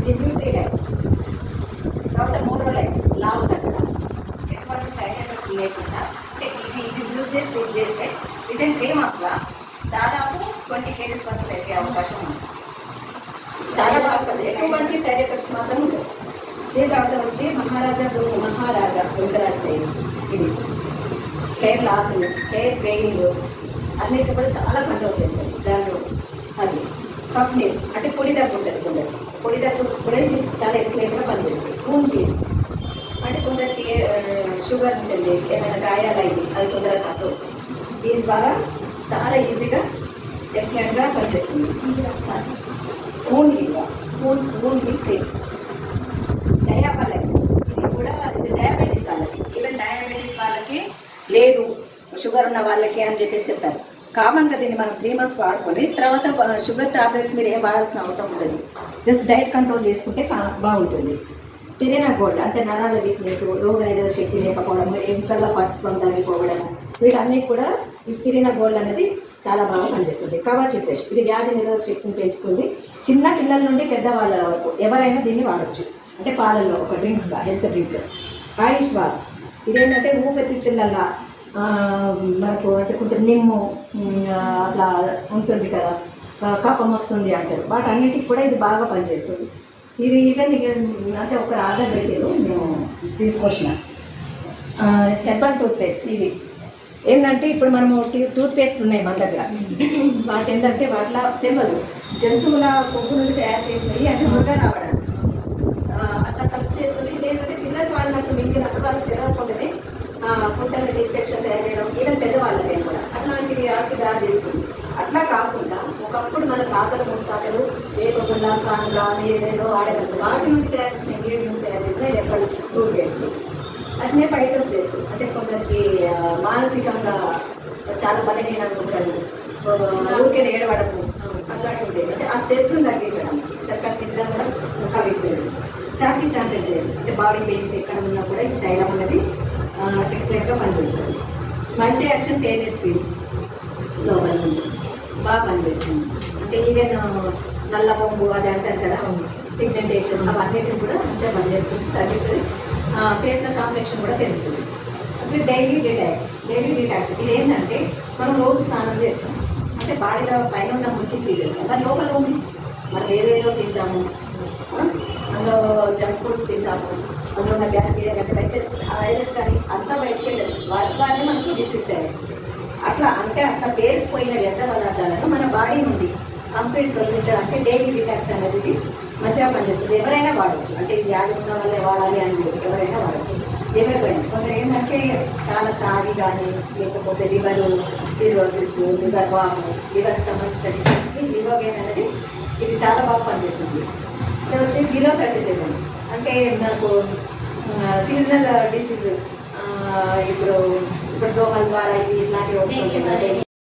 ఇది Nutri life. తర్వాత 3వ లైఫ్ లావు తగ్గడం, ఎటువంటి సైడ్ ఎఫెక్ట్ లేకుండా. అంటే ఇది యూజ్ చేస్తే వితిన్ 3 monthsలో దాదాపు 20 kgs వరకు తగ్గే అవకాశం ఉంది. చాలా బాగుంటుంది. ఎటువంటి సైడ్ ఎఫెక్ట్స్ మాత్రం ఉండవు. దీని తర్వాత వచ్చి మహారాజా దుర్గరాజ్ తైలం. ఇది హెయిర్ లాస్, హెయిర్ గ్రేయింగ్ అన్నిటి కూడా చాలా కంట్రోల్ చేస్తుంది. దాంట్లో అది కఫ్ నీరు అంటే పొడి దగ్గు ఉంటుంది. కొందరికి పొడి దగ్గు కూడా ఇది చాలా ఎక్సలెంట్గా పనిచేస్తుంది. కూన్ క్లీన్ అంటే కొందరికి షుగర్ ఉంటుంది, ఏమైనా గాయాలు అయింది అవి తొందరగా తక్కువ. దీని ద్వారా చాలా ఈజీగా ఎక్సలెంట్గా పనిచేస్తుంది. కూన్ క్లీన్ డయాబెటిస్, ఇది కూడా ఇది డయాబెటీస్ వాళ్ళకి, ఈవెన్ డయాబెటీస్ వాళ్ళకి లేదు షుగర్ ఉన్న వాళ్ళకి అని చెప్పేసి చెప్తారు. కామన్గా దీన్ని మనం 3 months వాడుకొని తర్వాత షుగర్ టాబ్లెట్స్ మీరు ఏం వాడాల్సిన అవసరం ఉంటుంది. జస్ట్ డైట్ కంట్రోల్ చేసుకుంటే బాగుంటుంది. స్పిరినా గోల్డ్ అంటే నరాల వీక్నెస్, రోగనిరోధక శక్తి లేకపోవడం, ఎముకల్లో పట్టుకొని తగ్గిపోవడం, వీటన్నీ కూడా ఈ స్పిరినా గోల్డ్ అనేది చాలా బాగా పనిచేస్తుంది. కవచ్ ఫ్రెష్ ఇది వ్యాధి నిరోధక శక్తిని పెంచుతుంది. చిన్న పిల్లల నుండి పెద్దవాళ్ళ వరకు ఎవరైనా దీన్ని వాడచ్చు. అంటే పాలల్లో ఒక డ్రింక్గా హెల్త్ డ్రింక్. ఆయుష్ వాస్ ఇదేంటంటే ఊపిరితిత్తులల్లా మనకు అంటే కొంచెం నిమ్ము అట్లా ఉంటుంది కదా, కఫం వస్తుంది అంటారు. వాటన్నిటికి కూడా ఇది బాగా పనిచేస్తుంది. ఇది ఈవెన్ అంటే ఒక ఆర్డర్ పెట్టారు, మేము తీసుకొచ్చిన హెర్బల్ టూత్పేస్ట్. ఇది ఏంటంటే ఇప్పుడు మనము టూత్పేస్ట్ ఉన్నాయి మన దగ్గర, వాటి ఏంటంటే వాటిలో తెలియదు జంతువుల కొవ్వు నుండి తయారు చేసినవి అంటే ముద్ద రావడానికి అట్లా కట్ చేస్తుంది. ఇదేంటంటే పిల్లలు వాడినట్టు మింగినట్టు వాళ్ళకి తెలియకుండానే పుట్టల ఇన్ఫెక్షన్ తయారు చేయడం, ఈవెన్ పెద్దవాళ్ళకి కూడా అట్లాంటివి వాటికి దారి తీస్తుంది. అట్లా కాకుండా ఒకప్పుడు మన తాతలు ముత్తాతలు వేపకుండా కానుగా ఏదేదో వాడేవాళ్ళు, వాటి నుండి తయారు చేసిన ఇంగ్రీడియంట్ తయారు చేసిన హెర్బల్ టూత్పేస్ట్. అట్లనే ఫైటోస్టేట్స్ అంటే కొందరికి మానసికంగా చాలా బలహీనంగా ఉంటారు, ఊరికే ఏడవడము అట్లాంటివి ఉండేది. అంటే ఆ స్ట్రెస్ తగ్గించడం, చక్కటి నిద్ర కూడా కలిస్తుంది. చాకి చాంటెడ్ అంటే బాడీ పెయిన్స్ ఎక్కడ ఉన్నా కూడా ఈ తైలం అనేది ఎక్సలెంట్గా పనిచేస్తుంది. మల్టీ యాక్షన్ టేనెస్ క్రీమ్ లోపల నుండి బాగా పనిచేస్తుంది. అంటే ఈవెన్ నల్ల బొంగు అది అంటారు కదా, పిగ్మెంటేషన్ అవన్నిటిని కూడా మంచిగా పనిచేస్తుంది, తగ్గిస్తుంది. ఫేస్లో కాంప్లెక్షన్ కూడా పెరుగుతుంది. అంటే డైలీ డిటాక్స్ ఇది ఏంటంటే మనం రోజు స్నానం చేస్తాం, అంటే బాడీలో పైన ఉన్న మురికి తీసేస్తాం, దాని లోపల ఉంది మనం ఏదేదో తింటాము, అందులో జంక్ ఫుడ్స్ తింటాము, అందులో ఉన్న బ్యాక్టీరియా వైరస్ కానీ అంతా బయటకు వెళ్ళదు, వాటి ద్వారానే మనకు డిసీజ్ తయారు. అట్లా అంటే అట్లా పేరుకుపోయిన వ్యర్థ పదార్థాలను మన బాడీ నుండి కంప్లీట్ తొలగించడానికి డైలీ డిటాక్స్ అనేది మంచిగా పనిచేస్తుంది. ఎవరైనా వాడచ్చు, అంటే వ్యాధి ఉన్న వల్లే వాడాలి అని ఎవరైనా వాడచ్చు. ఎవరికైనా కొందరు ఏంటంటే చాలా తాగి కానీ లేకపోతే లివర్ సిరోసిస్, లివర్ వాము, లివర్కి సంబంధించిన డిసీజ్కి లివోగైన్ అనేది ఇది చాలా బాగా పనిచేస్తుంది. ఇది వచ్చి బిలో 37 అంటే మనకు సీజనల్ డిసీజ్ ఇప్పుడు దోమల ద్వారా ఇట్లాంటివి వస్తుంటాయి.